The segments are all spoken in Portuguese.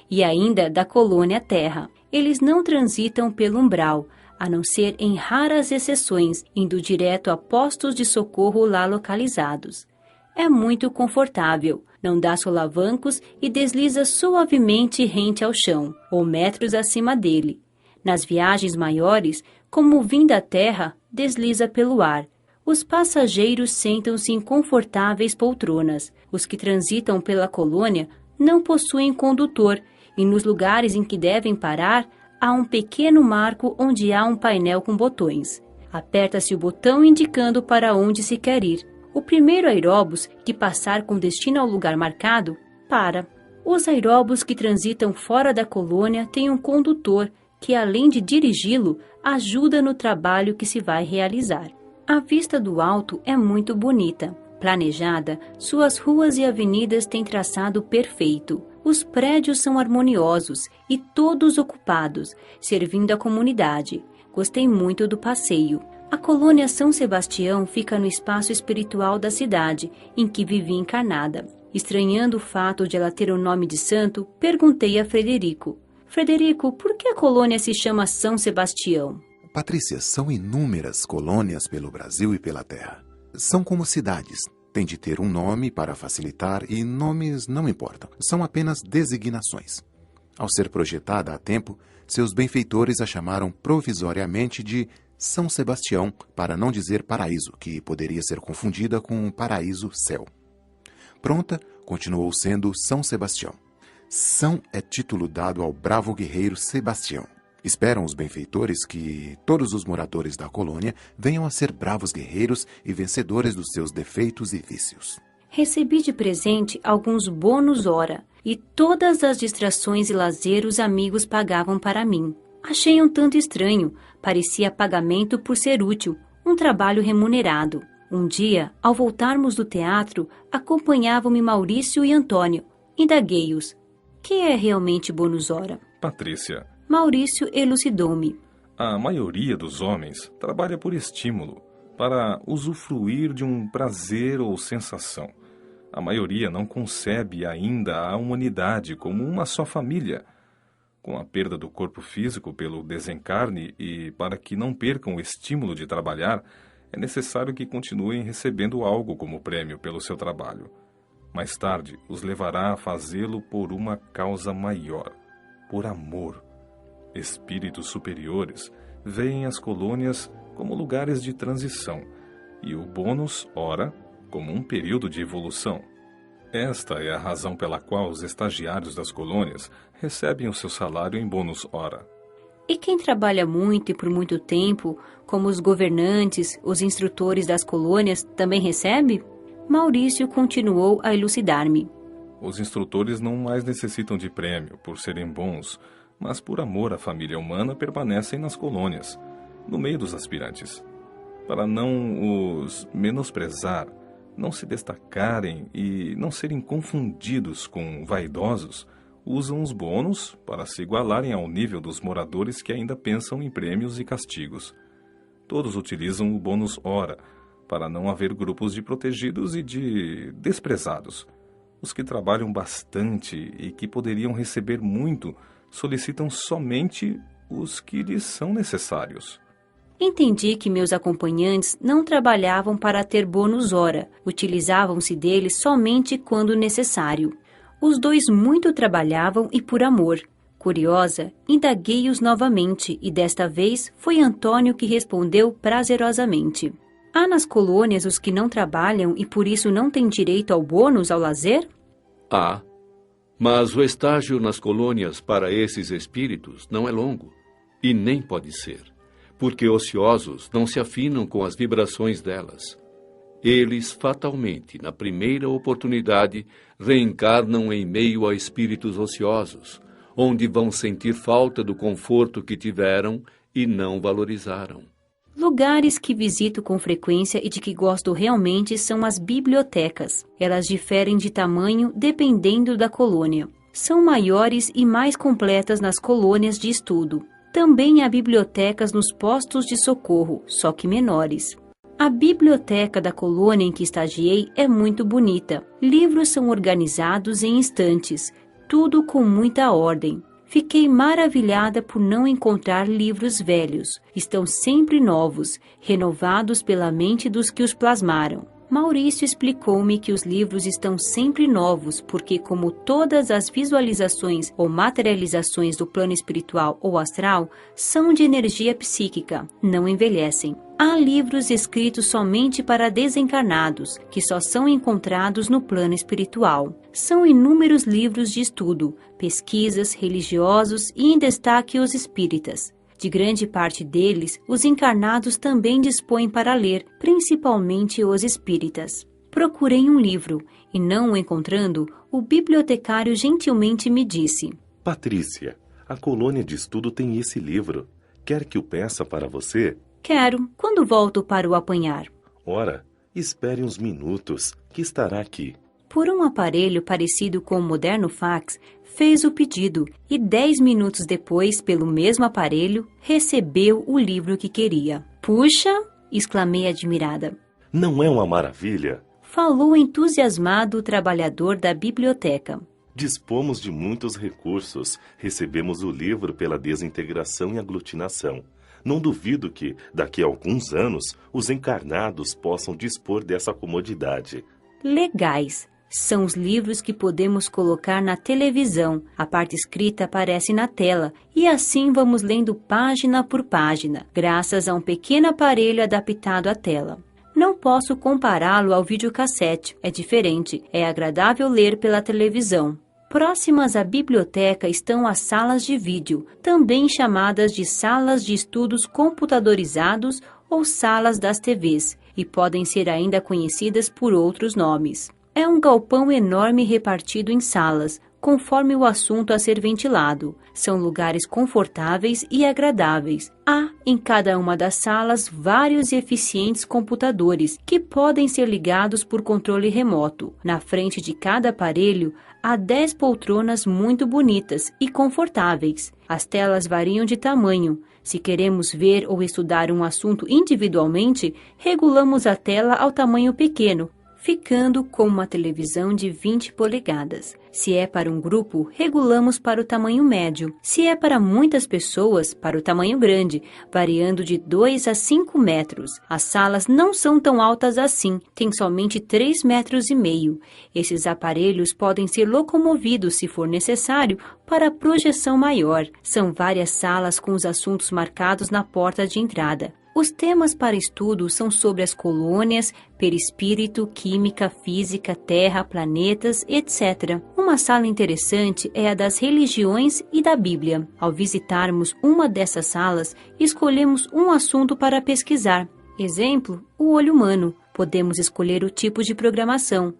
e ainda da colônia Terra. Eles não transitam pelo umbral, a não ser em raras exceções, indo direto a postos de socorro lá localizados. É muito confortável, não dá solavancos e desliza suavemente rente ao chão, ou metros acima dele. Nas viagens maiores, como vindo à Terra, desliza pelo ar. Os passageiros sentam-se em confortáveis poltronas. Os que transitam pela colônia não possuem condutor, e nos lugares em que devem parar, há um pequeno marco onde há um painel com botões. Aperta-se o botão indicando para onde se quer ir. O primeiro aeróbus que passar com destino ao lugar marcado, para. Os aeróbus que transitam fora da colônia têm um condutor que, além de dirigi-lo, ajuda no trabalho que se vai realizar. A vista do alto é muito bonita. Planejada, suas ruas e avenidas têm traçado perfeito. Os prédios são harmoniosos e todos ocupados, servindo a comunidade. Gostei muito do passeio. A colônia São Sebastião fica no espaço espiritual da cidade, em que vivi encarnada. Estranhando o fato de ela ter o nome de santo, perguntei a Frederico. Frederico, por que a colônia se chama São Sebastião? Patrícia, são inúmeras colônias pelo Brasil e pela Terra. São como cidades. Tem de ter um nome para facilitar e nomes não importam. São apenas designações. Ao ser projetada há tempo, seus benfeitores a chamaram provisoriamente de São Sebastião, para não dizer paraíso, que poderia ser confundida com paraíso céu. Pronta, continuou sendo São Sebastião. São é título dado ao bravo guerreiro Sebastião. Esperam os benfeitores que todos os moradores da colônia venham a ser bravos guerreiros e vencedores dos seus defeitos e vícios. Recebi de presente alguns bônus hora, e todas as distrações e lazer os amigos pagavam para mim. Achei um tanto estranho, parecia pagamento por ser útil, um trabalho remunerado. Um dia, ao voltarmos do teatro, acompanhavam-me Maurício e Antônio. Indaguei-os. Que é realmente bônus hora? Patrícia. Maurício elucidou-me. A maioria dos homens trabalha por estímulo, para usufruir de um prazer ou sensação. A maioria não concebe ainda a humanidade como uma só família. Com a perda do corpo físico pelo desencarne e para que não percam o estímulo de trabalhar, é necessário que continuem recebendo algo como prêmio pelo seu trabalho. Mais tarde, os levará a fazê-lo por uma causa maior, por amor. Espíritos superiores veem as colônias como lugares de transição e o bônus hora como um período de evolução. Esta é a razão pela qual os estagiários das colônias recebem o seu salário em bônus hora. E quem trabalha muito e por muito tempo, como os governantes, os instrutores das colônias, também recebe? Maurício continuou a elucidar-me. Os instrutores não mais necessitam de prêmio por serem bons, mas por amor à família humana permanecem nas colônias, no meio dos aspirantes. Para não os menosprezar, não se destacarem e não serem confundidos com vaidosos, usam os bônus para se igualarem ao nível dos moradores que ainda pensam em prêmios e castigos. Todos utilizam o bônus hora, para não haver grupos de protegidos e de desprezados. Os que trabalham bastante e que poderiam receber muito solicitam somente os que lhes são necessários. Entendi que meus acompanhantes não trabalhavam para ter bônus hora, utilizavam-se deles somente quando necessário. Os dois muito trabalhavam e por amor. Curiosa, indaguei-os novamente e desta vez foi Antônio que respondeu prazerosamente. Há nas colônias os que não trabalham e por isso não têm direito ao bônus ao lazer? Há. Mas o estágio nas colônias para esses espíritos não é longo, e nem pode ser, porque ociosos não se afinam com as vibrações delas. Eles, fatalmente, na primeira oportunidade, reencarnam em meio a espíritos ociosos, onde vão sentir falta do conforto que tiveram e não valorizaram. Lugares que visito com frequência e de que gosto realmente são as bibliotecas. Elas diferem de tamanho dependendo da colônia. São maiores e mais completas nas colônias de estudo. Também há bibliotecas nos postos de socorro, só que menores. A biblioteca da colônia em que estagiei é muito bonita. Livros são organizados em estantes. tudo com muita ordem. Fiquei maravilhada por não encontrar livros velhos. Estão sempre novos, renovados pela mente dos que os plasmaram. Maurício explicou-me que os livros estão sempre novos porque, como todas as visualizações ou materializações do plano espiritual ou astral, são de energia psíquica, não envelhecem. Há livros escritos somente para desencarnados, que só são encontrados no plano espiritual. São inúmeros livros de estudo, pesquisas, religiosos e em destaque os espíritas. De grande parte deles, os encarnados também dispõem para ler, principalmente os espíritas. Procurei um livro e, não o encontrando, o bibliotecário gentilmente me disse: Patrícia, a colônia de estudo tem esse livro. Quer que o peça para você? Quero. Quando volto para o apanhar? Ora, espere uns minutos, que estará aqui. Por um aparelho parecido com o moderno fax, fez o pedido e 10 minutos depois, pelo mesmo aparelho, recebeu o livro que queria. Puxa! Exclamei admirada. Não é uma maravilha? Falou entusiasmado o trabalhador da biblioteca. Dispomos de muitos recursos. Recebemos o livro pela desintegração e aglutinação. Não duvido que, daqui a alguns anos, os encarnados possam dispor dessa comodidade. Legais. São os livros que podemos colocar na televisão. A parte escrita aparece na tela e assim vamos lendo página por página, graças a um pequeno aparelho adaptado à tela. Não posso compará-lo ao videocassete. É diferente. É agradável ler pela televisão. Próximas à biblioteca estão as salas de vídeo, também chamadas de salas de estudos computadorizados ou salas das TVs, e podem ser ainda conhecidas por outros nomes. É um galpão enorme repartido em salas, conforme o assunto a ser ventilado. São lugares confortáveis e agradáveis. Há, em cada uma das salas, vários e eficientes computadores que podem ser ligados por controle remoto. Na frente de cada aparelho, há 10 poltronas muito bonitas e confortáveis. As telas variam de tamanho. Se queremos ver ou estudar um assunto individualmente, regulamos a tela ao tamanho pequeno, ficando como uma televisão de 20 polegadas. Se é para um grupo, regulamos para o tamanho médio. Se é para muitas pessoas, para o tamanho grande, variando de 2 a 5 metros. As salas não são tão altas assim, têm somente 3,5 metros. Esses aparelhos podem ser locomovidos, se for necessário, para projeção maior. São várias salas com os assuntos marcados na porta de entrada. Os temas para estudo são sobre as colônias, perispírito, química, física, terra, planetas, etc. Uma sala interessante é a das religiões e da Bíblia. Ao visitarmos uma dessas salas, escolhemos um assunto para pesquisar. Exemplo, o olho humano. Podemos escolher o tipo de programação.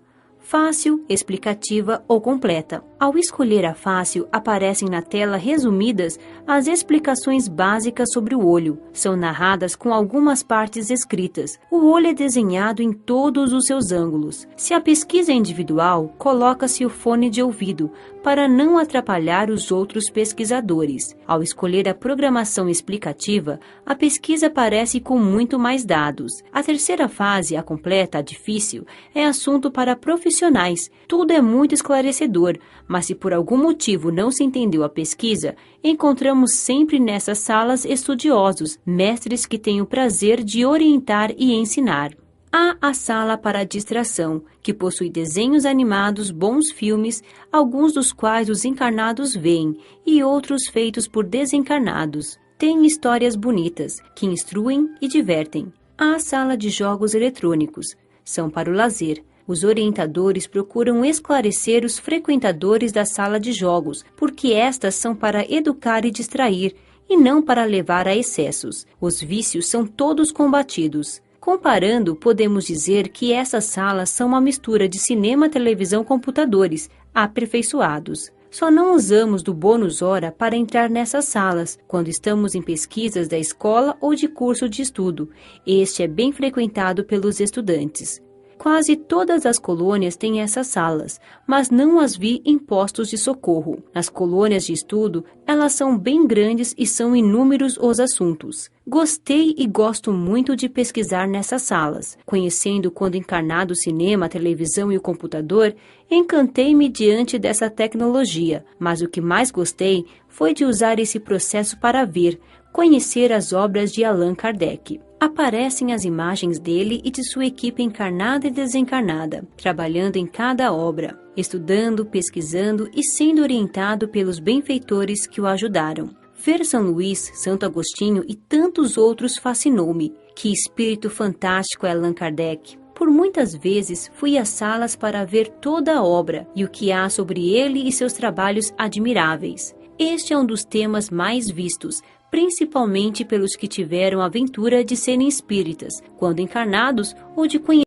Fácil, explicativa ou completa. Ao escolher a fácil, aparecem na tela resumidas as explicações básicas sobre o olho. São narradas com algumas partes escritas. O olho é desenhado em todos os seus ângulos. Se a pesquisa é individual, coloca-se o fone de ouvido para não atrapalhar os outros pesquisadores. Ao escolher a programação explicativa, a pesquisa aparece com muito mais dados. A terceira fase, a completa, a difícil, é assunto para profissionais. Tudo é muito esclarecedor, mas se por algum motivo não se entendeu a pesquisa, encontramos sempre nessas salas estudiosos, mestres que têm o prazer de orientar e ensinar. Há a sala para a distração, que possui desenhos animados, bons filmes, alguns dos quais os encarnados veem, e outros feitos por desencarnados. Tem histórias bonitas, que instruem e divertem. Há a sala de jogos eletrônicos. São para o lazer. Os orientadores procuram esclarecer os frequentadores da sala de jogos, porque estas são para educar e distrair, e não para levar a excessos. Os vícios são todos combatidos. Comparando, podemos dizer que essas salas são uma mistura de cinema, televisão, computadores, aperfeiçoados. Só não usamos do bônus hora para entrar nessas salas, quando estamos em pesquisas da escola ou de curso de estudo. Este é bem frequentado pelos estudantes. Quase todas as colônias têm essas salas, mas não as vi em postos de socorro. Nas colônias de estudo, elas são bem grandes e são inúmeros os assuntos. Gostei e gosto muito de pesquisar nessas salas. Conhecendo quando encarnado o cinema, a televisão e o computador, encantei-me diante dessa tecnologia, mas o que mais gostei foi de usar esse processo para ver, conhecer as obras de Allan Kardec. Aparecem as imagens dele e de sua equipe encarnada e desencarnada, trabalhando em cada obra, estudando, pesquisando e sendo orientado pelos benfeitores que o ajudaram. Ver São Luís, Santo Agostinho e tantos outros fascinou-me. Que espírito fantástico é Allan Kardec! Por muitas vezes fui às salas para ver toda a obra e o que há sobre ele e seus trabalhos admiráveis. Este é um dos temas mais vistos, principalmente pelos que tiveram a aventura de serem espíritas, quando encarnados ou de conhecer